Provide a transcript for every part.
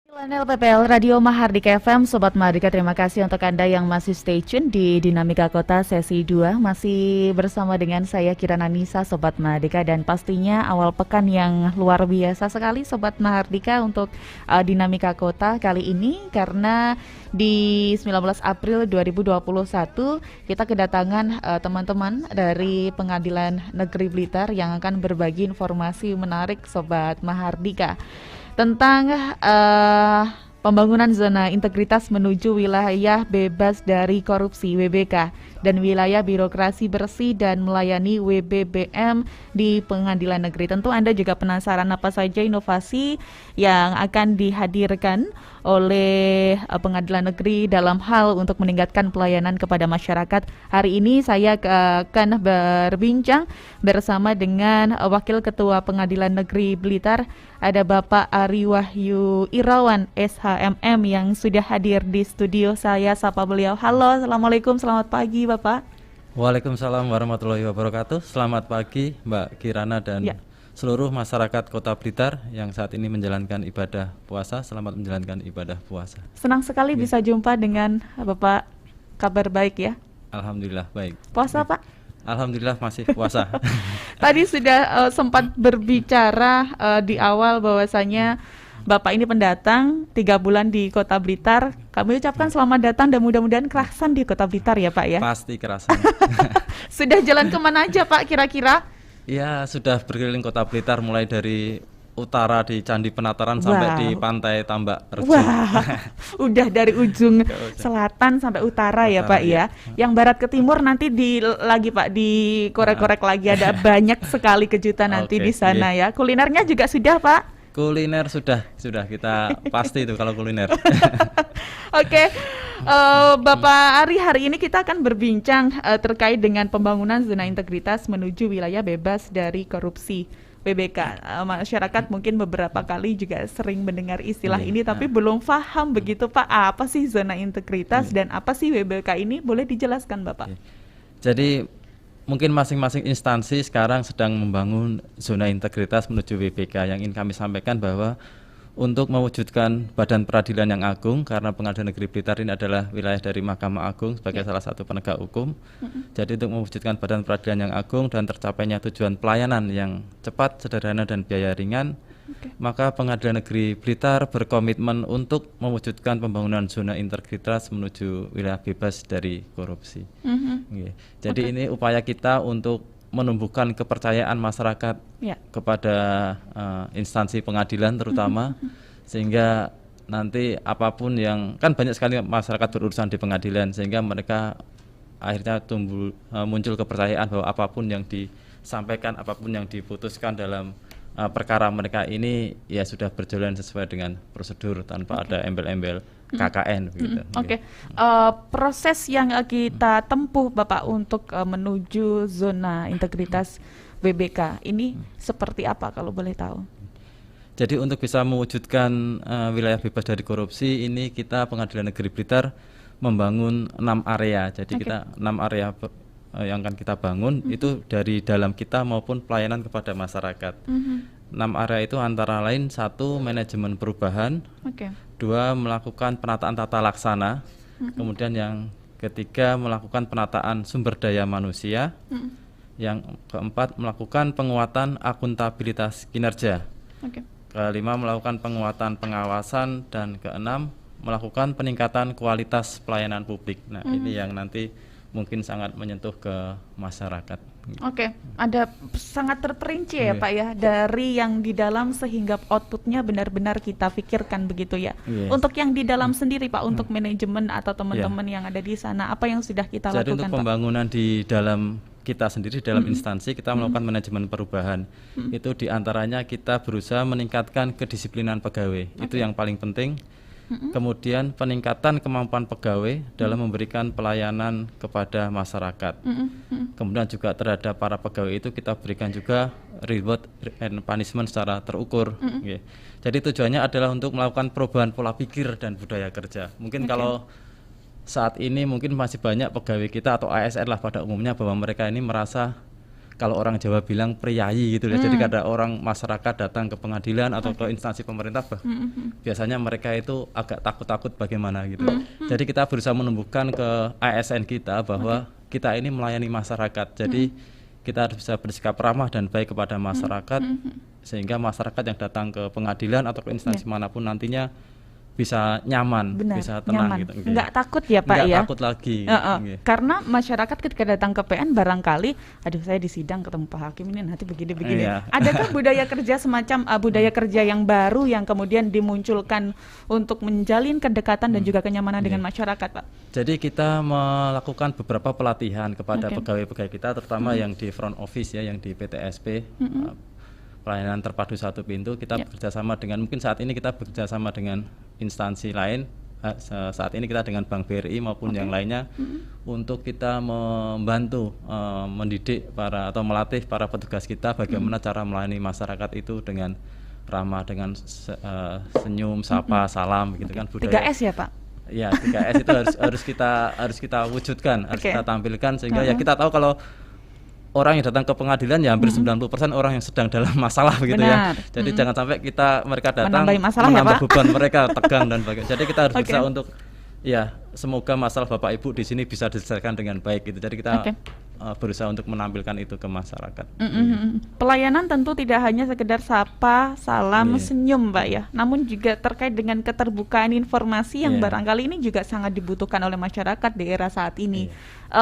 Channel PPL Radio Mahardika FM, Sobat Mahardika, terima kasih untuk Anda yang masih stay tune di Dinamika Kota sesi 2. Masih bersama dengan saya Kirana Nisa, Sobat Mahardika, dan pastinya awal pekan yang luar biasa sekali Sobat Mahardika untuk Dinamika Kota kali ini, karena di 19 April 2021 kita kedatangan teman-teman dari Pengadilan Negeri Blitar yang akan berbagi informasi menarik Sobat Mahardika tentang pembangunan zona integritas menuju wilayah bebas dari korupsi (WBK) dan wilayah birokrasi bersih dan melayani (WBBM) di Pengadilan Negeri. Tentu Anda juga penasaran apa saja inovasi yang akan dihadirkan oleh Pengadilan Negeri dalam hal untuk meningkatkan pelayanan kepada masyarakat. Hari ini saya akan berbincang bersama dengan Wakil Ketua Pengadilan Negeri Blitar, ada Bapak Ari Wahyu Irawan SHMM yang sudah hadir di studio. Saya sapa beliau. Halo, Assalamualaikum, selamat pagi Bapak. Waalaikumsalam warahmatullahi wabarakatuh. Selamat pagi Mbak Kirana dan seluruh masyarakat Kota Blitar yang saat ini menjalankan ibadah puasa. Selamat menjalankan ibadah puasa. Senang sekali bisa jumpa dengan Bapak. Kabar baik ya? Alhamdulillah baik. Puasa Pak? Alhamdulillah masih puasa. Tadi sudah sempat berbicara di awal bahwasanya Bapak ini pendatang 3 bulan di Kota Blitar. Kami ucapkan selamat datang dan mudah-mudahan kerasan di Kota Blitar ya Pak ya. Pasti kerasan. Sudah jalan kemana aja Pak kira-kira? Ya, sudah berkeliling Kota Blitar mulai dari utara di Candi Penataran sampai di pantai Tambak Rejo. Wah, udah dari ujung selatan sampai utara ya Pak ya. Yang barat ke timur nanti lagi Pak dikorek-korek lagi, ada banyak sekali kejutan nanti di sana ya. Kulinernya juga sudah Pak? Kuliner sudah kita pasti itu kalau kuliner. Oke, Bapak Ari, hari ini kita akan berbincang terkait dengan pembangunan zona integritas menuju wilayah bebas dari korupsi (WBK). Masyarakat mungkin beberapa kali juga sering mendengar istilah ini, tapi belum paham begitu Pak, apa sih zona integritas dan apa sih WBK ini? Boleh dijelaskan Bapak? Jadi mungkin masing-masing instansi sekarang sedang membangun zona integritas menuju WBK. Yang ingin kami sampaikan bahwa untuk mewujudkan badan peradilan yang agung, karena Pengadilan Negeri Blitar ini adalah wilayah dari Mahkamah Agung sebagai salah satu penegak hukum. Jadi untuk mewujudkan badan peradilan yang agung dan tercapainya tujuan pelayanan yang cepat, sederhana, dan biaya ringan, maka Pengadilan Negeri Blitar berkomitmen untuk mewujudkan pembangunan zona integritas menuju wilayah bebas dari korupsi. Jadi ini upaya kita untuk menumbuhkan kepercayaan masyarakat kepada instansi pengadilan terutama, sehingga nanti apapun yang, kan banyak sekali masyarakat berurusan di pengadilan, sehingga mereka akhirnya muncul kepercayaan bahwa apapun yang disampaikan, apapun yang diputuskan dalam perkara mereka ini ya sudah berjalan sesuai dengan prosedur tanpa ada embel-embel KKN gitu. Proses yang kita tempuh Bapak untuk menuju zona integritas WBK ini seperti apa kalau boleh tahu? Jadi untuk bisa mewujudkan wilayah bebas dari korupsi ini, kita Pengadilan Negeri Blitar membangun 6 area. Jadi kita 6 area yang akan kita bangun itu dari dalam kita maupun pelayanan kepada masyarakat. 6 area itu antara lain: 1, manajemen perubahan, 2, melakukan penataan tata laksana, kemudian yang ketiga melakukan penataan sumber daya manusia, yang keempat melakukan penguatan akuntabilitas kinerja, kelima melakukan penguatan pengawasan, dan keenam melakukan peningkatan kualitas pelayanan publik. Nah, ini yang nanti mungkin sangat menyentuh ke masyarakat. Ada sangat terperinci ya Pak ya, dari yang di dalam sehingga outputnya benar-benar kita pikirkan begitu ya. Untuk yang di dalam sendiri Pak, untuk manajemen atau teman-teman yang ada di sana, apa yang sudah kita lakukan Pak? Jadi untuk pembangunan di dalam kita sendiri, dalam instansi kita melakukan manajemen perubahan. Itu diantaranya kita berusaha meningkatkan kedisiplinan pegawai, itu yang paling penting. Kemudian peningkatan kemampuan pegawai dalam memberikan pelayanan kepada masyarakat. Kemudian juga terhadap para pegawai itu kita berikan juga reward and punishment secara terukur. Jadi tujuannya adalah untuk melakukan perubahan pola pikir dan budaya kerja. Mungkin kalau saat ini mungkin masih banyak pegawai kita atau ASN lah pada umumnya bahwa mereka ini merasa kalau orang Jawa bilang priyayi gitu ya. Jadi ada orang masyarakat datang ke pengadilan atau ke instansi pemerintah, biasanya mereka itu agak takut-takut bagaimana gitu. Jadi kita berusaha menumbuhkan ke ASN kita bahwa kita ini melayani masyarakat. Jadi kita harus bisa bersikap ramah dan baik kepada masyarakat, sehingga masyarakat yang datang ke pengadilan atau ke instansi manapun nantinya bisa nyaman, Benar, bisa tenang nyaman. gitu. Nggak takut ya Pak Nggak ya? takut lagi. Karena masyarakat ketika datang ke PN barangkali, aduh saya di sidang ketemu Pak Hakim ini nanti begini-begini. Iya. Adakah budaya kerja semacam budaya kerja yang baru yang kemudian dimunculkan untuk menjalin kedekatan dan juga kenyamanan dengan masyarakat Pak? Jadi kita melakukan beberapa pelatihan kepada pegawai-pegawai kita, terutama yang di front office ya, yang di PTSP, pelayanan terpadu satu pintu. Kita bekerjasama dengan, mungkin saat ini kita bekerjasama dengan instansi lain. Saat ini kita dengan Bank BRI maupun yang lainnya untuk kita membantu mendidik para atau melatih para petugas kita bagaimana cara melayani masyarakat itu dengan ramah, dengan senyum, sapa, salam gitu kan, budaya. 3S ya Pak? Ya, 3S itu harus kita wujudkan, harus kita tampilkan sehingga ya kita tahu kalau orang yang datang ke pengadilan ya hampir 90% orang yang sedang dalam masalah begitu ya. Jadi jangan sampai mereka datang menambah beban mereka tegang dan sebagainya. Jadi kita harus berusaha untuk ya semoga masalah Bapak Ibu di sini bisa diselesaikan dengan baik gitu. Jadi kita berusaha untuk menampilkan itu ke masyarakat. Pelayanan tentu tidak hanya sekedar sapa, salam, senyum Pak ya, namun juga terkait dengan keterbukaan informasi yang barangkali ini juga sangat dibutuhkan oleh masyarakat di era saat ini.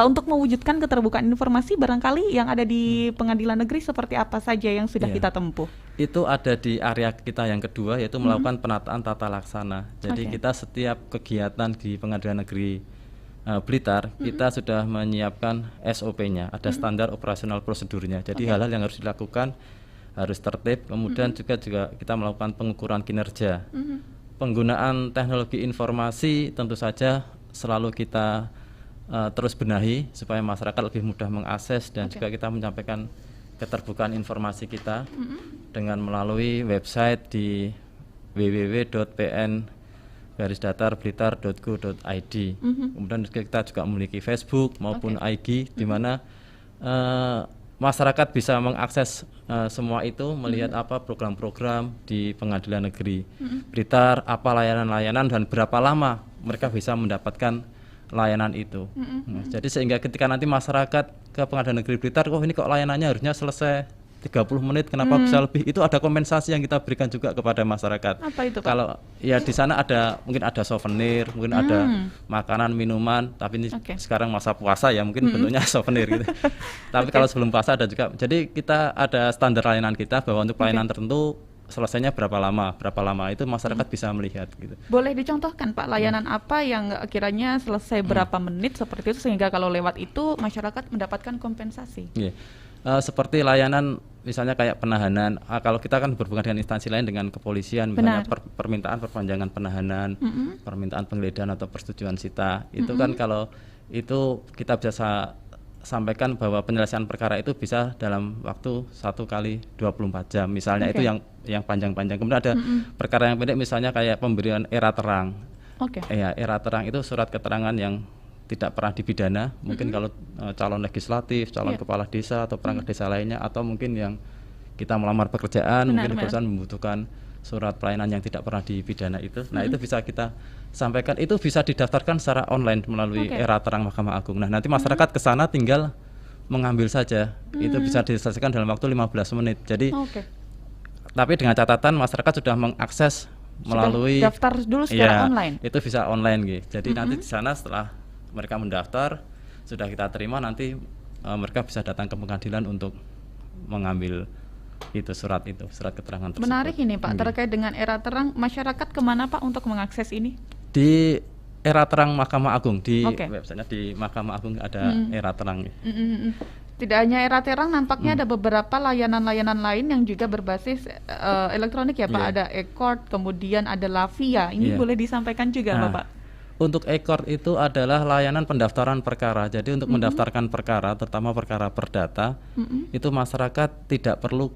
Untuk mewujudkan keterbukaan informasi barangkali yang ada di pengadilan negeri seperti apa saja yang sudah kita tempuh? Itu ada di area kita yang kedua, yaitu melakukan penataan tata laksana. Jadi kita setiap kegiatan di pengadilan negeri Blitar, kita sudah menyiapkan SOP-nya, ada standar operasional prosedurnya. Jadi hal-hal yang harus dilakukan harus tertib. Kemudian juga kita melakukan pengukuran kinerja. Penggunaan teknologi informasi tentu saja selalu kita terus benahi supaya masyarakat lebih mudah mengakses, dan juga kita menyampaikan keterbukaan informasi kita dengan melalui website di www.pn-blitar.go.id. Kemudian kita juga memiliki Facebook maupun IG di mana masyarakat bisa mengakses semua itu, melihat apa program-program di Pengadilan Negeri Blitar, apa layanan-layanan dan berapa lama mereka bisa mendapatkan layanan itu. Jadi sehingga ketika nanti masyarakat ke Pengadilan Negeri Blitar, ini kok layanannya harusnya selesai 30 menit, kenapa bisa lebih? Itu ada kompensasi yang kita berikan juga kepada masyarakat. Apa itu Pak? Kalau ya di sana mungkin ada souvenir, mungkin ada makanan, minuman, tapi ini sekarang masa puasa ya, mungkin bentuknya souvenir gitu. Tapi kalau sebelum puasa ada juga. Jadi kita ada standar layanan kita bahwa untuk pelayanan tertentu selesainya berapa lama itu masyarakat bisa melihat gitu. Boleh dicontohkan Pak, layanan apa yang kiranya selesai berapa menit seperti itu sehingga kalau lewat itu masyarakat mendapatkan kompensasi? Seperti layanan misalnya kayak penahanan, kalau kita kan berhubungan dengan instansi lain, dengan kepolisian, misalnya permintaan perpanjangan penahanan, permintaan penggeledahan atau persetujuan sita, itu kan kalau itu kita bisa sampaikan bahwa penyelesaian perkara itu bisa dalam waktu 1 kali 24 jam misalnya. Itu yang panjang-panjang. Kemudian ada perkara yang pendek misalnya kayak pemberian era terang. Era terang itu surat keterangan yang tidak pernah dipidana, mungkin kalau calon legislatif, calon kepala desa atau perangkat desa lainnya, atau mungkin yang kita melamar pekerjaan, mungkin perusahaan membutuhkan surat pelayanan yang tidak pernah dipidana itu. Nah, itu bisa kita sampaikan, itu bisa didaftarkan secara online melalui era terang Mahkamah Agung. Nah, nanti masyarakat ke sana tinggal mengambil saja. Itu bisa diselesaikan dalam waktu 15 menit. Jadi tapi dengan catatan masyarakat sudah mengakses melalui daftar dulu secara online. Itu bisa online gitu. Jadi nanti di sana setelah mereka mendaftar, sudah kita terima, nanti mereka bisa datang ke pengadilan untuk mengambil surat keterangan tersebut. Menarik ini Pak, terkait dengan era terang, masyarakat kemana Pak untuk mengakses ini? Di era terang Mahkamah Agung, di websitenya di Mahkamah Agung ada era terang. Tidak hanya era terang, nampaknya ada beberapa layanan-layanan lain yang juga berbasis elektronik ya Pak. Ada e-court, kemudian ada Lavia. Ini boleh disampaikan juga Bapak? Untuk e-court itu adalah layanan pendaftaran perkara. Jadi untuk mendaftarkan perkara, terutama perkara perdata, itu masyarakat tidak perlu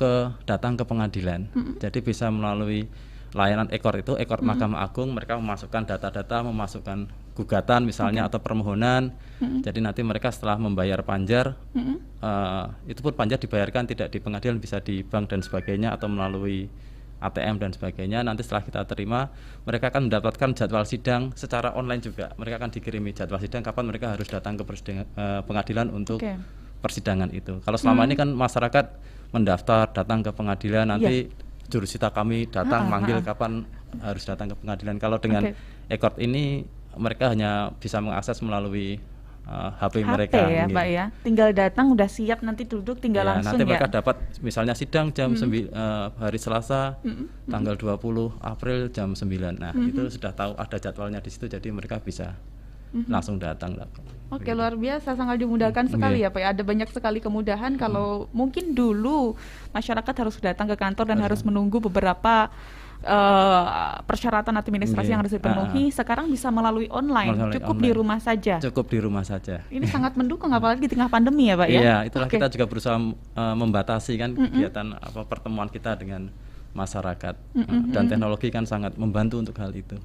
datang ke pengadilan. Jadi bisa melalui layanan e-court itu, e-court Mahkamah Agung, mereka memasukkan data-data, memasukkan gugatan misalnya atau permohonan. Jadi nanti mereka setelah membayar panjar, itu pun panjar dibayarkan tidak di pengadilan, bisa di bank dan sebagainya atau melalui ATM dan sebagainya. Nanti setelah kita terima, mereka akan mendapatkan jadwal sidang secara online juga. Mereka akan dikirimi jadwal sidang kapan mereka harus datang ke pengadilan untuk persidangan itu. Kalau selama ini kan masyarakat mendaftar, datang ke pengadilan, nanti jurusita kami datang manggil kapan harus datang ke pengadilan. Kalau dengan e-court ini mereka hanya bisa mengakses melalui HP mereka ya gitu. Pak ya, tinggal datang udah siap, nanti duduk tinggal langsung nanti mereka dapat misalnya sidang jam hari Selasa tanggal 20 April jam 9. Nah itu sudah tahu ada jadwalnya di situ, jadi mereka bisa langsung datang. Oke, luar biasa, sangat dimudahkan sekali ya Pak ya. Ada banyak sekali kemudahan. Kalau mungkin dulu masyarakat harus datang ke kantor dan harus menunggu beberapa persyaratan administrasi yang harus dipenuhi, sekarang bisa melalui online, cukup di rumah saja. Cukup di rumah saja. Ini sangat mendukung apalagi di tengah pandemi ya Pak ya. Iya, itulah kita juga berusaha membatasi kan kegiatan pertemuan kita dengan masyarakat, dan teknologi kan sangat membantu untuk hal itu.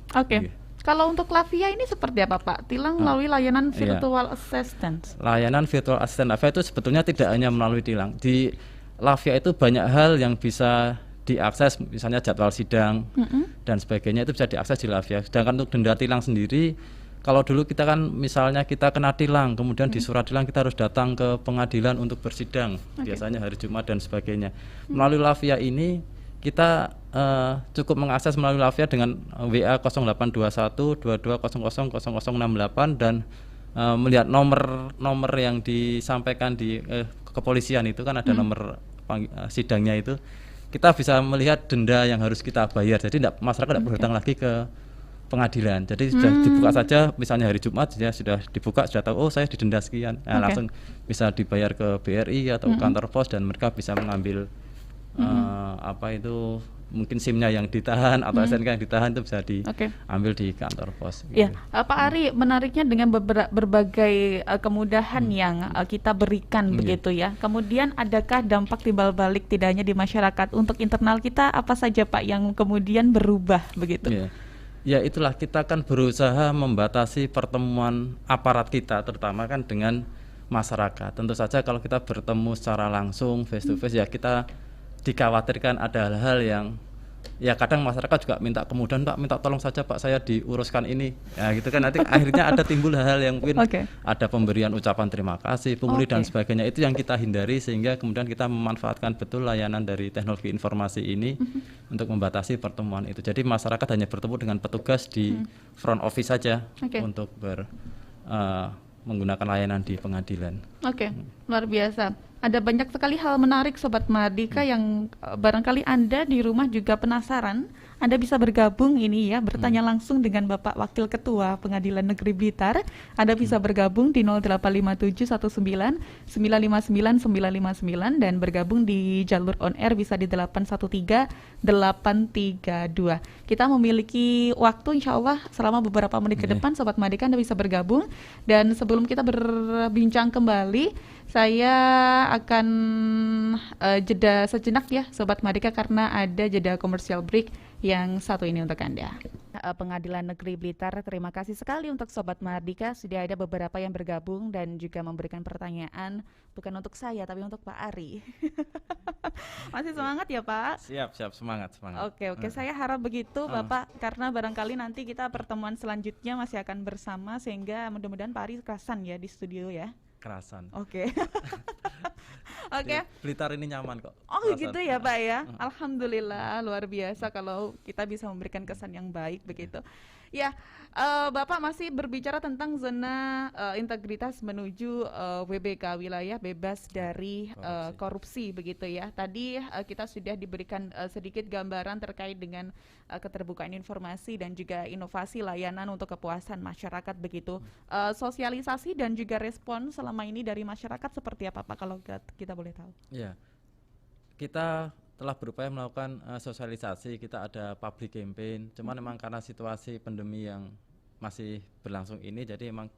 Kalau untuk Lavia ini seperti apa Pak? Tilang melalui layanan virtual assistant. Layanan virtual assistant Lavia itu sebetulnya tidak hanya melalui tilang. Di Lavia itu banyak hal yang bisa diakses, misalnya jadwal sidang dan sebagainya itu bisa diakses di Lavia. Sedangkan untuk denda tilang sendiri, kalau dulu kita kan misalnya kita kena tilang, kemudian di surat tilang kita harus datang ke pengadilan untuk bersidang, biasanya hari Jumat dan sebagainya. Melalui Lavia ini kita cukup mengakses melalui Lavia dengan WA 0821 22000068 dan melihat nomor yang disampaikan di kepolisian itu kan ada nomor sidangnya itu. Kita bisa melihat denda yang harus kita bayar. Jadi masyarakat tidak perlu datang lagi ke pengadilan. Jadi sudah dibuka saja, misalnya hari Jumat ya sudah dibuka, sudah tahu oh saya didenda sekian. Nah, langsung bisa dibayar ke BRI atau kantor pos dan mereka bisa mengambil mungkin SIM-nya yang ditahan atau SNK yang ditahan itu bisa diambil di kantor pos. Ya, Pak Ari, menariknya dengan berbagai kemudahan yang kita berikan begitu ya. Kemudian adakah dampak timbal balik tidak hanya di masyarakat, untuk internal kita apa saja Pak yang kemudian berubah begitu? Ya itulah, kita kan berusaha membatasi pertemuan aparat kita terutama kan dengan masyarakat. Tentu saja kalau kita bertemu secara langsung face to face ya kita dikhawatirkan ada hal-hal yang ya kadang masyarakat juga minta kemudahan, Pak minta tolong saja Pak saya diuruskan ini ya gitu kan, nanti akhirnya ada timbul hal-hal yang mungkin ada pemberian ucapan terima kasih, pungli dan sebagainya, itu yang kita hindari sehingga kemudian kita memanfaatkan betul layanan dari teknologi informasi ini untuk membatasi pertemuan itu. Jadi masyarakat hanya bertemu dengan petugas di front office saja untuk menggunakan layanan di pengadilan. Luar biasa. Ada banyak sekali hal menarik Sobat Mardika yang barangkali Anda di rumah juga penasaran. Anda bisa bergabung ini ya, bertanya langsung dengan Bapak Wakil Ketua Pengadilan Negeri Blitar. Anda bisa bergabung di 085719959959 dan bergabung di jalur on air bisa di 813832. Kita memiliki waktu insya Allah selama beberapa menit ke depan Sobat Mardika Anda bisa bergabung. Dan sebelum kita berbincang kembali, saya akan jeda sejenak ya Sobat Mardika karena ada jeda commercial break yang satu ini untuk Anda. Pengadilan Negeri Blitar, terima kasih sekali untuk Sobat Mardika. Sudah ada beberapa yang bergabung dan juga memberikan pertanyaan, bukan untuk saya tapi untuk Pak Ari. Masih semangat ya Pak? Siap, semangat. Oke, saya harap begitu Bapak, karena barangkali nanti kita pertemuan selanjutnya masih akan bersama, sehingga mudah-mudahan Pak Ari kerasan ya di studio ya. Kerasan. Oke. Blitar ini nyaman kok. Kerasan. Gitu ya Pak ya. Alhamdulillah, luar biasa kalau kita bisa memberikan kesan yang baik begitu. Ya, Bapak masih berbicara tentang zona integritas menuju WBK, wilayah bebas dari korupsi begitu ya. Tadi kita sudah diberikan sedikit gambaran terkait dengan keterbukaan informasi dan juga inovasi layanan untuk kepuasan masyarakat begitu. Sosialisasi dan juga respon selama ini dari masyarakat seperti apa Pak kalau kita boleh tahu? Ya, kita telah berupaya melakukan sosialisasi, kita ada public campaign, cuman memang karena situasi pandemi yang masih berlangsung ini, jadi memang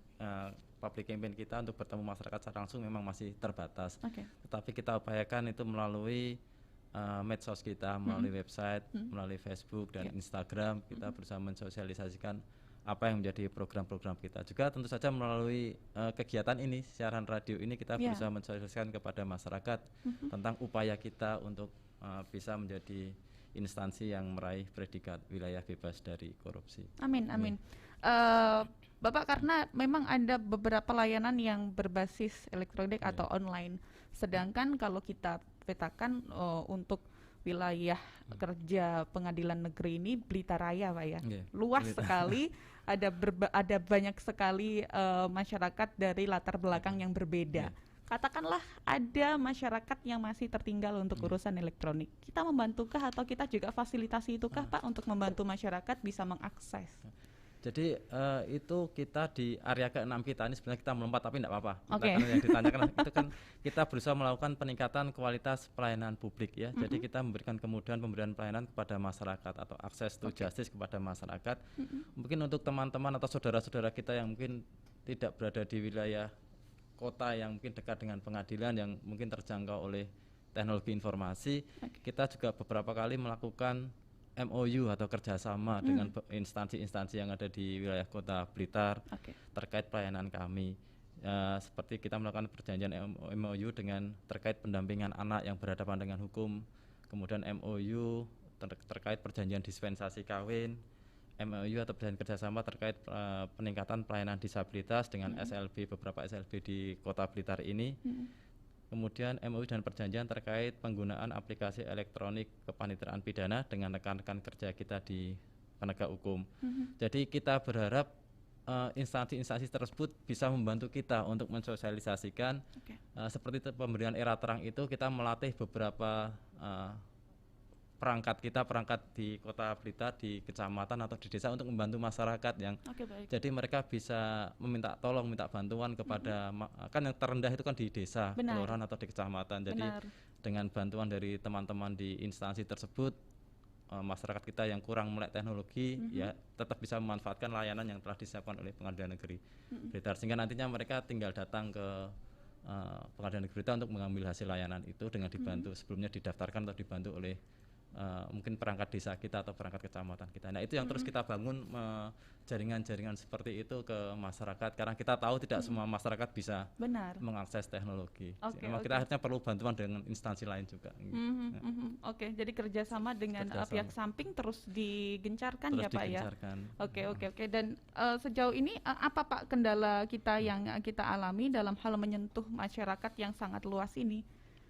public campaign kita untuk bertemu masyarakat secara langsung memang masih terbatas. Tetapi kita upayakan itu melalui medsos kita, melalui website, melalui Facebook dan Instagram, kita berusaha mensosialisasikan apa yang menjadi program-program kita. Juga tentu saja melalui kegiatan ini, siaran radio ini kita bisa mensosialisasikan kepada masyarakat tentang upaya kita untuk bisa menjadi instansi yang meraih predikat wilayah bebas dari korupsi. Amin, amin. Bapak, karena memang ada beberapa layanan yang berbasis elektronik atau online, sedangkan kalau kita petakan untuk wilayah kerja pengadilan negeri ini Blitar Raya, Pak ya, luas sekali, ada banyak sekali masyarakat dari latar belakang yang berbeda. Katakanlah ada masyarakat yang masih tertinggal untuk urusan elektronik, kita membantukah atau kita juga fasilitasi itukah Pak untuk membantu masyarakat bisa mengakses? Jadi itu kita di area ke-6 kita ini sebenarnya kita melompat tapi tidak apa-apa. Karena yang ditanyakan itu kan kita berusaha melakukan peningkatan kualitas pelayanan publik ya. Jadi kita memberikan kemudahan pemberian pelayanan kepada masyarakat atau akses to justice kepada masyarakat. Mungkin untuk teman-teman atau saudara-saudara kita yang mungkin tidak berada di wilayah kota yang mungkin dekat dengan pengadilan yang mungkin terjangkau oleh teknologi informasi, kita juga beberapa kali melakukan MOU atau kerjasama dengan instansi-instansi yang ada di wilayah kota Blitar terkait pelayanan kami. Seperti kita melakukan perjanjian MOU dengan terkait pendampingan anak yang berhadapan dengan hukum, kemudian MOU terkait perjanjian dispensasi kawin, MOU atau perjanjian kerjasama terkait peningkatan pelayanan disabilitas dengan SLB, beberapa SLB di kota Blitar ini. Kemudian MOU dan perjanjian terkait penggunaan aplikasi elektronik kepaniteraan pidana dengan rekan-rekan kerja kita di penegak hukum. Jadi kita berharap instansi-instansi tersebut bisa membantu kita untuk mensosialisasikan seperti pemberian era terang itu, kita melatih beberapa perangkat di kota Blitar, di kecamatan atau di desa untuk membantu masyarakat yang jadi mereka bisa minta bantuan kepada kan yang terendah itu kan di desa, kelurahan atau di kecamatan. Jadi dengan bantuan dari teman-teman di instansi tersebut, masyarakat kita yang kurang melek teknologi ya tetap bisa memanfaatkan layanan yang telah disiapkan oleh Pengadilan Negeri Blitar, sehingga nantinya mereka tinggal datang ke Pengadilan Negeri Blitar untuk mengambil hasil layanan itu dengan dibantu sebelumnya didaftarkan atau dibantu oleh mungkin perangkat desa kita atau perangkat kecamatan kita. Nah itu yang terus kita bangun jaringan-jaringan seperti itu ke masyarakat, karena kita tahu tidak semua masyarakat bisa mengakses teknologi. Kita akhirnya perlu bantuan dengan instansi lain juga. Jadi kerjasama dengan pihak samping terus digencarkan terus ya Pak ya. Oke. Dan sejauh ini apa Pak kendala kita yang kita alami dalam hal menyentuh masyarakat yang sangat luas ini?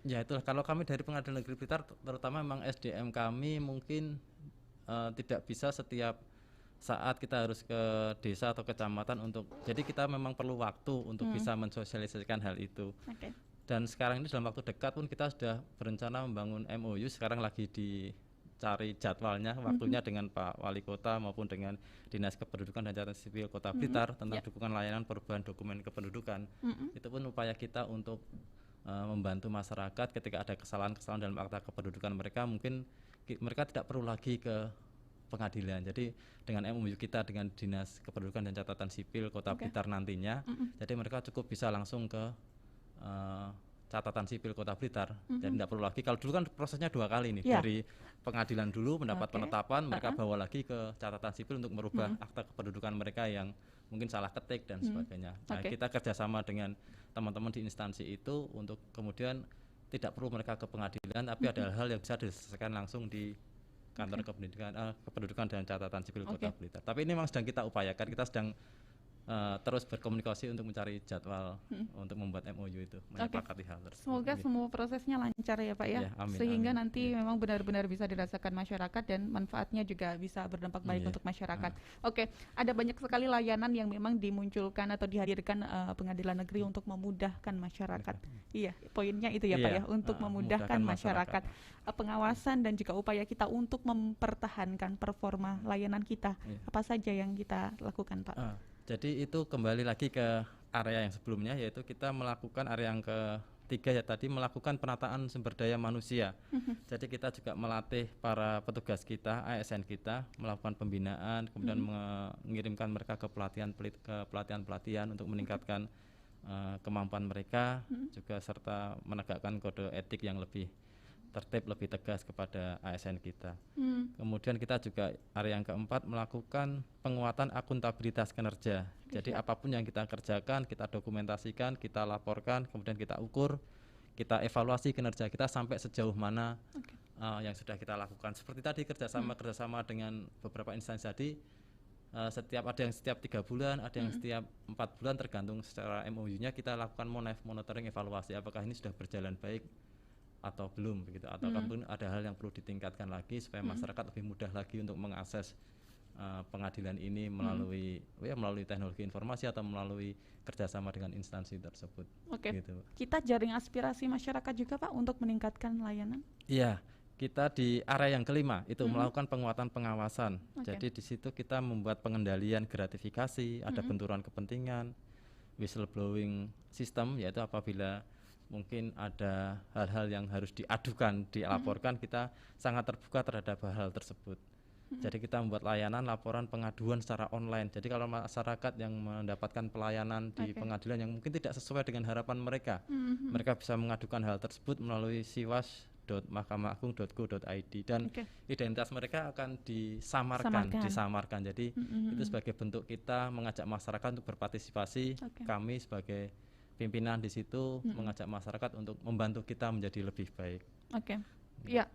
Ya itulah, kalau kami dari Pengadilan Negeri Blitar terutama memang SDM kami mungkin tidak bisa setiap saat kita harus ke desa atau kecamatan jadi kita memang perlu waktu untuk bisa mensosialisasikan hal itu. Dan sekarang ini dalam waktu dekat pun kita sudah berencana membangun MOU, sekarang lagi dicari jadwalnya, waktunya dengan Pak Wali Kota maupun dengan Dinas Kependudukan dan Catatan Sipil Kota Blitar tentang dukungan layanan perubahan dokumen kependudukan. Itu pun upaya kita untuk membantu masyarakat ketika ada kesalahan-kesalahan dalam akta kependudukan mereka, mungkin mereka tidak perlu lagi ke pengadilan. Jadi dengan MOU kita dengan Dinas Kependudukan dan Catatan Sipil Kota Blitar nantinya, jadi mereka cukup bisa langsung ke catatan sipil Kota Blitar. Jadi tidak perlu lagi, kalau dulu kan prosesnya 2 kali nih, dari pengadilan dulu mendapat penetapan, mereka bawa lagi ke catatan sipil untuk merubah akta kependudukan mereka yang mungkin salah ketik dan sebagainya. Nah, kita kerjasama dengan teman-teman di instansi itu untuk kemudian tidak perlu mereka ke pengadilan, tapi ada hal yang bisa diselesaikan langsung di kantor kependudukan dan catatan sipil Kota Blitar. Tapi ini memang sedang kita upayakan, kita sedang terus berkomunikasi untuk mencari jadwal untuk membuat MOU itu, menyepakati hal tersebut. Semoga semua prosesnya lancar ya Pak ya, sehingga nanti memang benar-benar bisa dirasakan masyarakat dan manfaatnya juga bisa berdampak baik untuk masyarakat. Ada banyak sekali layanan yang memang dimunculkan atau dihadirkan Pengadilan Negeri untuk memudahkan masyarakat. Poinnya itu ya Pak ya, untuk memudahkan masyarakat. Pengawasan dan juga upaya kita untuk mempertahankan performa layanan kita. Apa saja yang kita lakukan Pak? Jadi itu kembali lagi ke area yang sebelumnya, yaitu kita melakukan area yang ketiga ya tadi, melakukan penataan sumber daya manusia. Jadi kita juga melatih para petugas kita, ASN kita, melakukan pembinaan, kemudian mengirimkan mereka ke pelatihan-pelatihan untuk meningkatkan kemampuan mereka, juga serta menegakkan kode etik yang lebih tertib, lebih tegas kepada ASN kita. Kemudian kita juga area yang keempat melakukan penguatan akuntabilitas kinerja. Jadi apapun yang kita kerjakan, kita dokumentasikan, kita laporkan, kemudian kita ukur, kita evaluasi kinerja kita sampai sejauh mana yang sudah kita lakukan. Seperti tadi kerjasama dengan beberapa instansi tadi, ada yang setiap 3 bulan, ada yang setiap 4 bulan, tergantung secara MOU-nya kita lakukan monitoring, evaluasi apakah ini sudah berjalan baik atau belum begitu, atau mungkin ada hal yang perlu ditingkatkan lagi supaya masyarakat lebih mudah lagi untuk mengakses pengadilan ini melalui teknologi informasi atau melalui kerjasama dengan instansi tersebut. Gitu. Kita jaring aspirasi masyarakat juga Pak untuk meningkatkan layanan. Iya, kita di area yang kelima itu melakukan penguatan pengawasan. Jadi di situ kita membuat pengendalian gratifikasi, ada benturan kepentingan, whistleblowing system, yaitu apabila mungkin ada hal-hal yang harus diadukan, dilaporkan, kita sangat terbuka terhadap hal tersebut. Jadi kita membuat layanan laporan pengaduan secara online. Jadi kalau masyarakat yang mendapatkan pelayanan di pengadilan yang mungkin tidak sesuai dengan harapan mereka, mereka bisa mengadukan hal tersebut melalui siwas.mahkamahAgung.go.id dan identitas mereka akan disamarkan. Jadi itu sebagai bentuk kita mengajak masyarakat untuk berpartisipasi. Kami sebagai pimpinan di situ mengajak masyarakat untuk membantu kita menjadi lebih baik. Ya,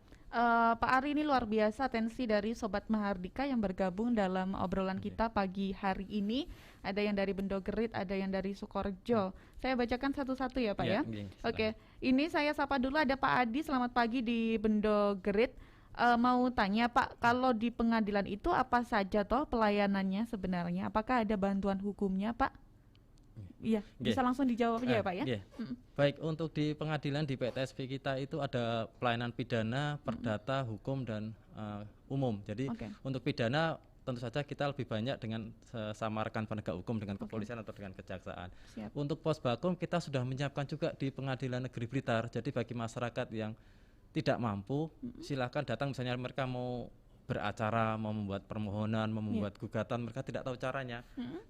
Pak Ari, ini luar biasa atensi dari Sobat Mahardika yang bergabung dalam obrolan kita pagi hari ini. Ada yang dari Bendogerit, ada yang dari Sukorejo. Saya bacakan satu-satu ya Pak ya. Ini saya sapa dulu, ada Pak Adi, selamat pagi di Bendogerit. Mau tanya Pak, kalau di pengadilan itu apa saja toh pelayanannya sebenarnya? Apakah ada bantuan hukumnya Pak? Iya, bisa langsung dijawab aja ya Pak ya. Baik, untuk di pengadilan di PTSP kita itu ada pelayanan pidana, perdata, hukum dan umum. Jadi untuk pidana tentu saja kita lebih banyak dengan sama rekan penegak hukum dengan kepolisian atau dengan kejaksaan. Untuk Posbakum kita sudah menyiapkan juga di Pengadilan Negeri Blitar. Jadi bagi masyarakat yang tidak mampu, silakan datang, misalnya mereka mau beracara, mau membuat permohonan, mau membuat gugatan, mereka tidak tahu caranya.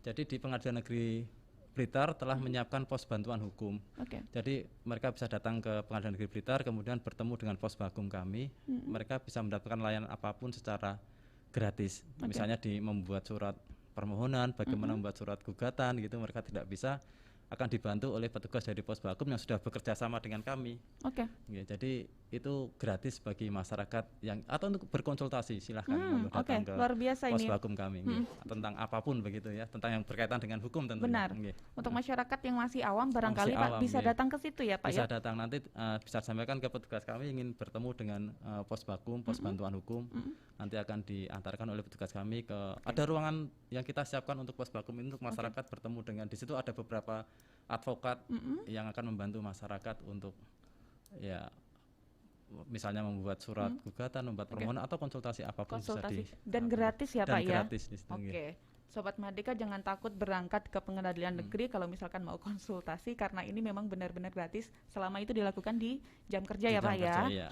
Jadi di Pengadilan Negeri Blitar telah menyiapkan pos bantuan hukum. Jadi mereka bisa datang ke Pengadilan Negeri Blitar, kemudian bertemu dengan Posbakum kami. Mereka bisa mendapatkan layanan apapun secara gratis. Misalnya membuat surat permohonan, bagaimana membuat surat gugatan gitu, mereka tidak bisa, akan dibantu oleh petugas dari Posbakum yang sudah bekerja sama dengan kami. Ya, jadi itu gratis bagi masyarakat yang atau untuk berkonsultasi, silahkan datang ke Posbakum kami tentang apapun begitu ya, tentang yang berkaitan dengan hukum tentunya. Benar. Untuk masyarakat yang masih awam barangkali Pak bisa datang ke situ ya Pak bisa ya. Datang nanti bisa sampaikan ke petugas kami ingin bertemu dengan Posbakum, pos bantuan hukum. Nanti akan diantarkan oleh petugas kami ke ada ruangan yang kita siapkan untuk Posbakum ini untuk masyarakat bertemu dengan, di situ ada beberapa advokat yang akan membantu masyarakat untuk ya misalnya membuat surat gugatan, membuat permohonan atau konsultasi apapun bisa dan gratis ya Pak ya. Gratis di situ. Sobat Mahardika jangan takut berangkat ke pengadilan negeri kalau misalkan mau konsultasi, karena ini memang benar-benar gratis selama itu dilakukan di jam kerja ya Pak ya.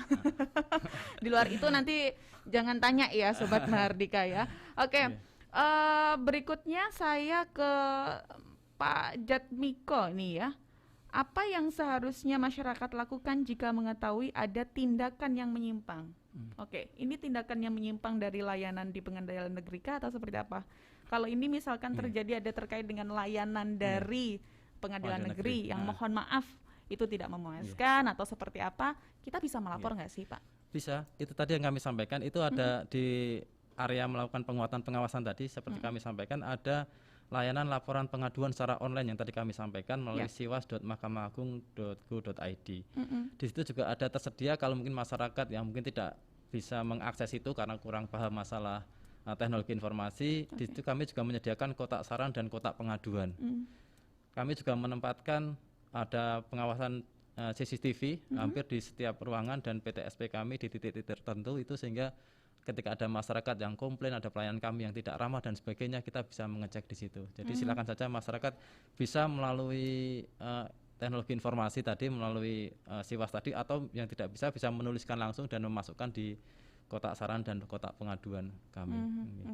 Di luar itu nanti jangan tanya ya Sobat Mahardika ya. Berikutnya saya ke Pak Jatmiko nih ya. Apa yang seharusnya masyarakat lakukan jika mengetahui ada tindakan yang menyimpang? Ini tindakan yang menyimpang dari layanan di pengadilan negeri kah atau seperti apa? Kalau ini misalkan terjadi ada terkait dengan layanan dari pengadilan negeri yang mohon maaf itu tidak memuaskan atau seperti apa, kita bisa melapor nggak sih Pak? Bisa, itu tadi yang kami sampaikan, itu ada di area melakukan penguatan pengawasan tadi, seperti kami sampaikan ada layanan laporan pengaduan secara online yang tadi kami sampaikan melalui siwas.mahkamahAgung.go.id. Di situ juga ada tersedia kalau mungkin masyarakat yang mungkin tidak bisa mengakses itu karena kurang paham masalah teknologi informasi, di situ kami juga menyediakan kotak saran dan kotak pengaduan. Kami juga menempatkan ada pengawasan CCTV hampir di setiap ruangan dan PTSP kami di titik-titik tertentu itu, sehingga ketika ada masyarakat yang komplain, ada pelayanan kami yang tidak ramah dan sebagainya, kita bisa mengecek di situ. Jadi silakan saja masyarakat bisa melalui teknologi informasi tadi, melalui Siwas tadi, atau yang tidak bisa menuliskan langsung dan memasukkan di kotak saran dan kotak pengaduan kami.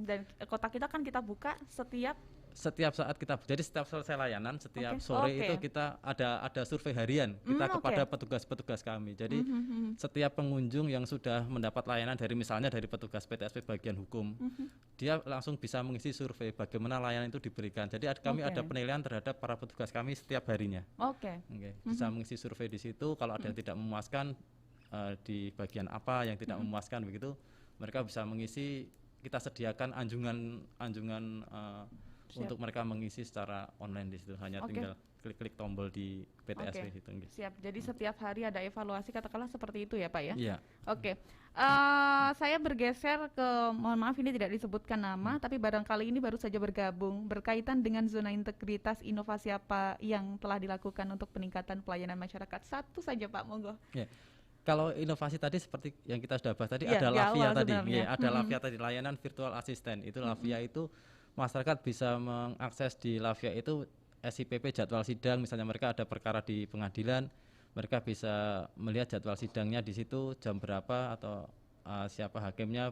Dan kotak kita kan kita buka setiap setiap saat kita, jadi setiap selesai layanan, setiap Oke. sore Oke. itu kita ada survei harian kita kepada Oke. petugas-petugas kami. Jadi setiap pengunjung yang sudah mendapat layanan dari misalnya dari petugas PTSP bagian hukum, dia langsung bisa mengisi survei bagaimana layanan itu diberikan. Jadi kami Oke. ada penilaian terhadap para petugas kami setiap harinya. Oke. Oke, bisa mengisi survei di situ. Kalau ada yang tidak memuaskan di bagian apa yang tidak memuaskan begitu, mereka bisa mengisi. Kita sediakan anjungan untuk mereka mengisi secara online di situ. Hanya Oke. tinggal klik-klik tombol di PTSP Oke. gitu. Siap. Jadi setiap hari ada evaluasi, katakanlah seperti itu ya Pak ya? Iya. Oke. Saya bergeser ke, mohon maaf ini tidak disebutkan nama, tapi barangkali ini baru saja bergabung, berkaitan dengan zona integritas, inovasi apa yang telah dilakukan untuk peningkatan pelayanan masyarakat. Satu saja Pak, monggo. Ya. Kalau inovasi tadi seperti yang kita sudah bahas tadi, Iya, ada di Lavia awal tadi. sebenarnya. Ya, ada Lavia tadi, layanan virtual assistant. Itu Lavia itu masyarakat bisa mengakses di Lavia itu SIPP jadwal sidang, misalnya mereka ada perkara di pengadilan, mereka bisa melihat jadwal sidangnya di situ jam berapa atau siapa hakimnya,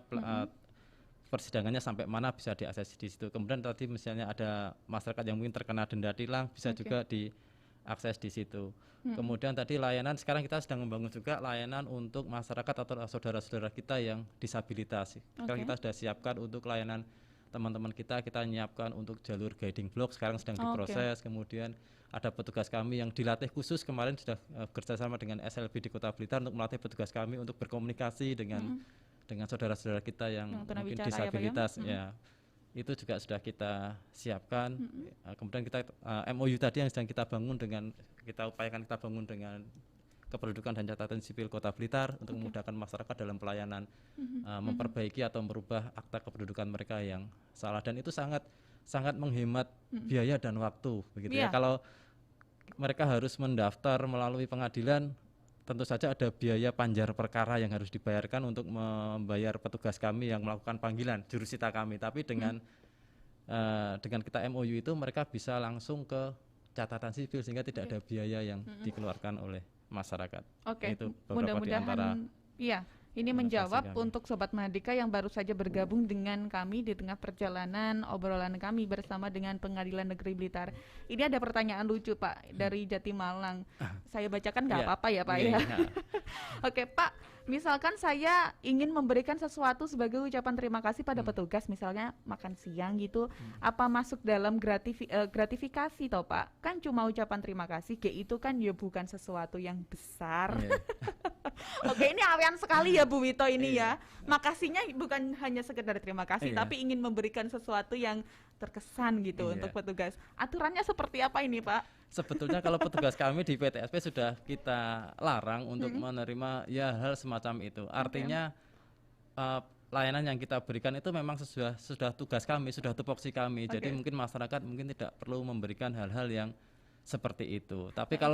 persidangannya sampai mana bisa diakses di situ. Kemudian tadi misalnya ada masyarakat yang mungkin terkena denda tilang bisa juga diakses di situ. Kemudian tadi layanan, sekarang kita sedang membangun juga layanan untuk masyarakat atau saudara-saudara kita yang disabilitas. Sekarang kita sudah siapkan untuk layanan teman-teman kita nyiapkan untuk jalur guiding block, sekarang sedang diproses. Kemudian ada petugas kami yang dilatih khusus, kemarin sudah bekerjasama dengan SLB di Kota Blitar untuk melatih petugas kami untuk berkomunikasi dengan saudara-saudara kita yang mungkin disabilitas ya. Itu juga sudah kita siapkan. Kemudian kita MOU tadi yang sedang kita bangun kita upayakan kita bangun dengan Kependudukan dan Catatan Sipil Kota Blitar untuk memudahkan masyarakat dalam pelayanan, memperbaiki atau merubah akta kependudukan mereka yang salah, dan itu sangat menghemat biaya dan waktu begitu ya. Kalau mereka harus mendaftar melalui pengadilan, tentu saja ada biaya panjar perkara yang harus dibayarkan untuk membayar petugas kami yang melakukan panggilan, jurusita kami. Tapi dengan kita MOU itu mereka bisa langsung ke catatan sipil sehingga tidak ada biaya yang dikeluarkan oleh masyarakat. Itu beberapa di antara. Iya, ini menjawab untuk Sobat Mahardika yang baru saja bergabung dengan kami di tengah perjalanan obrolan kami bersama dengan Pengadilan Negeri Blitar. Ini ada pertanyaan lucu Pak dari Jatimalang. Saya bacakan nggak apa-apa ya Pak ya? Oke Pak, misalkan saya ingin memberikan sesuatu sebagai ucapan terima kasih pada petugas, misalnya makan siang gitu, apa masuk dalam gratifikasi toh Pak? Kan cuma ucapan terima kasih, itu kan ya bukan sesuatu yang besar. Oke, ini awean sekali ya Bu Wito ini ya. Makasihnya bukan hanya sekedar terima kasih, tapi ingin memberikan sesuatu yang terkesan gitu untuk petugas. Aturannya seperti apa ini Pak? Sebetulnya kalau petugas kami di PTSP sudah kita larang untuk menerima ya hal semacam itu. Artinya layanan yang kita berikan itu memang sudah tugas kami, sudah tupoksi kami. Jadi mungkin masyarakat mungkin tidak perlu memberikan hal-hal yang seperti itu. Tapi kalau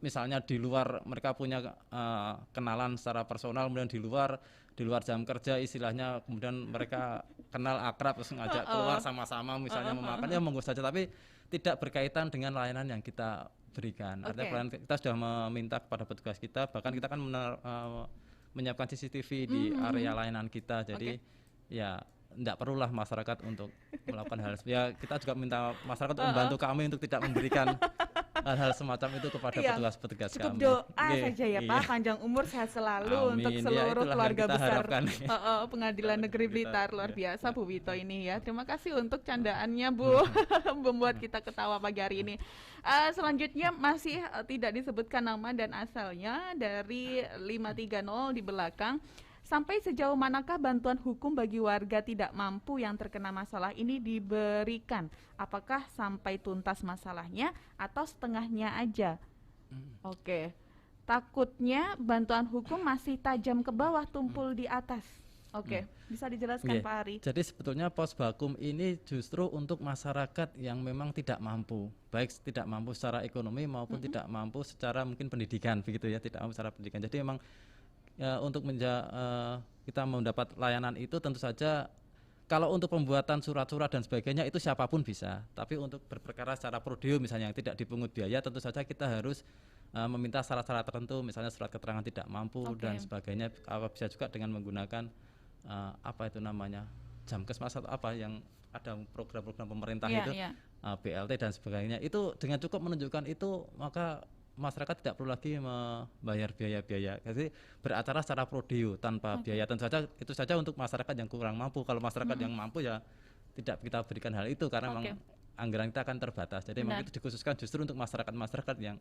misalnya di luar mereka punya kenalan secara personal, kemudian di luar jam kerja istilahnya, kemudian mereka kenal akrab terus ngajak keluar sama-sama misalnya memakan, ya monggo saja, tapi tidak berkaitan dengan layanan yang kita berikan. Artinya kita sudah meminta kepada petugas kita, bahkan kita kan menyiapkan CCTV di area layanan kita. Jadi ya tidak perlulah masyarakat untuk melakukan hal ya, kita juga minta masyarakat untuk membantu kami untuk tidak memberikan hal-hal semacam itu kepada petugas-petugas kami. Cukup doa saja ya Pak, panjang umur sehat selalu untuk seluruh keluarga besar Pengadilan Negeri Blitar. Luar biasa Bu Wito ini ya. Terima kasih untuk candaannya Bu, membuat kita ketawa pagi hari ini. Selanjutnya masih tidak disebutkan nama dan asalnya, dari 530 di belakang. Sampai sejauh manakah bantuan hukum bagi warga tidak mampu yang terkena masalah ini diberikan? Apakah sampai tuntas masalahnya atau setengahnya aja? Oke. Takutnya bantuan hukum masih tajam ke bawah, tumpul di atas. Oke, bisa dijelaskan Pak Ari? Jadi sebetulnya Posbakum ini justru untuk masyarakat yang memang tidak mampu, baik tidak mampu secara ekonomi maupun tidak mampu secara mungkin pendidikan, begitu ya, tidak mampu secara pendidikan. Jadi memang untuk kita mendapat layanan itu tentu saja kalau untuk pembuatan surat-surat dan sebagainya itu siapapun bisa, tapi untuk berperkara secara prodeo misalnya yang tidak dipungut biaya, tentu saja kita harus meminta syarat-syarat tertentu, misalnya surat keterangan tidak mampu dan sebagainya. Bisa juga dengan menggunakan apa itu namanya, Jamkes atau apa yang ada program-program pemerintah Iya, itu iya. BLT dan sebagainya, itu dengan cukup menunjukkan itu maka masyarakat tidak perlu lagi membayar biaya-biaya. Jadi beracara secara prodeo tanpa biaya. Tentu saja itu saja untuk masyarakat yang kurang mampu. Kalau masyarakat yang mampu ya tidak kita berikan hal itu karena memang anggaran kita akan terbatas. Jadi memang itu dikhususkan justru untuk masyarakat-masyarakat yang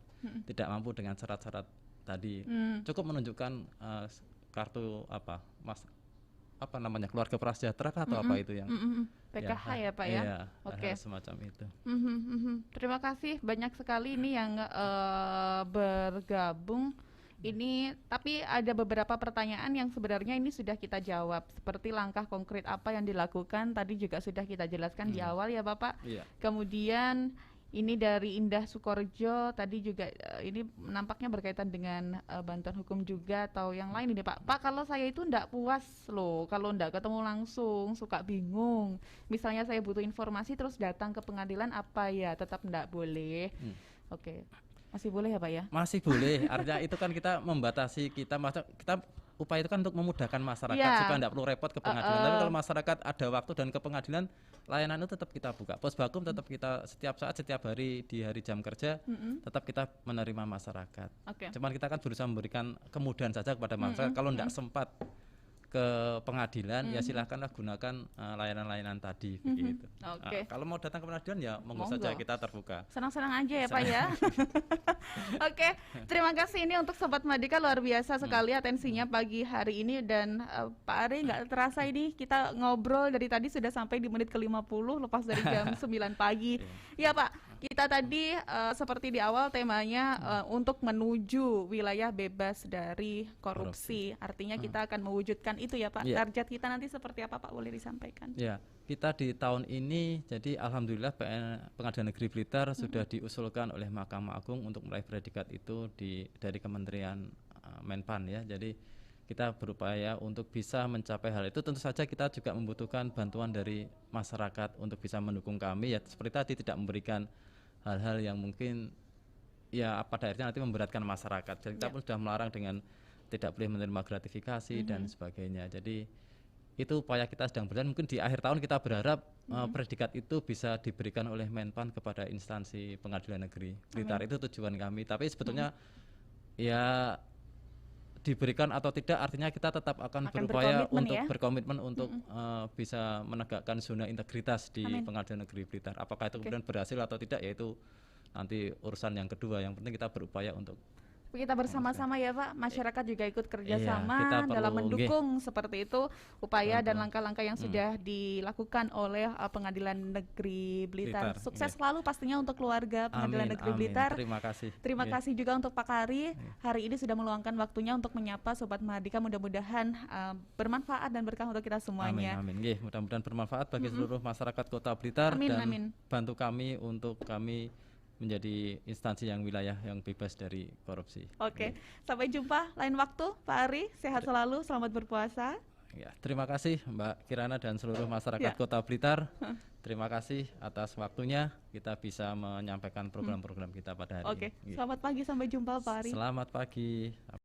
tidak mampu dengan syarat-syarat tadi. Cukup menunjukkan kartu apa namanya, keluarga prasejahtera atau apa itu yang PKH ya Pak ya. Iya, Oke. hal semacam itu. Terima kasih banyak sekali ini yang bergabung. Ini tapi ada beberapa pertanyaan yang sebenarnya ini sudah kita jawab, seperti langkah konkret apa yang dilakukan tadi juga sudah kita jelaskan di awal ya Bapak. Iya. Kemudian ini dari Indah Sukorejo tadi juga ini nampaknya berkaitan dengan bantuan hukum juga atau yang lain ini Pak. Pak, kalau saya itu ndak puas loh, kalau ndak ketemu langsung suka bingung. Misalnya saya butuh informasi terus datang ke pengadilan, apa ya tetap ndak boleh? Oke. Masih boleh ya Pak ya? Masih boleh, artinya itu kan kita membatasi kita upaya itu kan untuk memudahkan masyarakat supaya tidak perlu repot ke pengadilan. Tapi kalau masyarakat ada waktu dan ke pengadilan, layanan itu tetap kita buka. Posbakum tetap kita setiap saat, setiap hari di hari jam kerja tetap kita menerima masyarakat. Cuman kita kan berusaha memberikan kemudahan saja kepada masyarakat. Kalau tidak sempat ke pengadilan ya silahkanlah gunakan layanan-layanan tadi begitu. Kalau mau datang ke pengadilan ya monggo saja, kita terbuka. Senang-senang aja ya Pak ya. Oke, terima kasih ini untuk Sobat Merdeka, luar biasa sekali atensinya pagi hari ini dan Pak Ari nggak terasa ini kita ngobrol dari tadi sudah sampai di menit ke-50 lepas dari jam 9 pagi. Ya Pak, kita tadi seperti di awal temanya untuk menuju wilayah bebas dari korupsi. Artinya kita akan mewujudkan itu ya Pak. Target kita nanti seperti apa Pak, boleh disampaikan? Ya, kita di tahun ini jadi alhamdulillah Pengadilan Negeri Blitar sudah diusulkan oleh Mahkamah Agung untuk meraih predikat itu dari Kementerian Menpan ya. Jadi kita berupaya untuk bisa mencapai hal itu. Tentu saja kita juga membutuhkan bantuan dari masyarakat untuk bisa mendukung kami ya. Seperti tadi tidak memberikan hal-hal yang mungkin ya pada akhirnya nanti memberatkan masyarakat. Jadi kita pun sudah melarang dengan tidak boleh menerima gratifikasi dan sebagainya. Jadi itu upaya kita sedang berjalan. Mungkin di akhir tahun kita berharap predikat itu bisa diberikan oleh Menpan kepada instansi Pengadilan Negeri Blitar. Itu tujuan kami. Tapi sebetulnya ya diberikan atau tidak artinya kita tetap akan berupaya untuk berkomitmen untuk bisa menegakkan zona integritas di Pengadilan Negeri Blitar. Apakah itu kemudian berhasil atau tidak ya itu nanti urusan yang kedua. Yang penting kita berupaya untuk kita bersama-sama ya Pak, masyarakat juga ikut kerjasama dalam mendukung seperti itu upaya dan langkah-langkah yang sudah dilakukan oleh Pengadilan Negeri Blitar. Sukses selalu pastinya untuk keluarga Pengadilan Negeri Blitar. Terima kasih. Terima kasih juga untuk Pak Kari. Hari ini sudah meluangkan waktunya untuk menyapa Sobat Merdeka. Mudah-mudahan bermanfaat dan berkah untuk kita semuanya. Amin. Mudah-mudahan bermanfaat bagi seluruh masyarakat Kota Blitar dan bantu kami untuk kami menjadi instansi yang wilayah yang bebas dari korupsi. Oke, sampai jumpa lain waktu Pak Ari, sehat selalu, selamat berpuasa. Ya, terima kasih Mbak Kirana dan seluruh masyarakat Kota Blitar. Terima kasih atas waktunya, kita bisa menyampaikan program-program kita pada hari ini. Selamat pagi, sampai jumpa Pak Ari. Selamat pagi.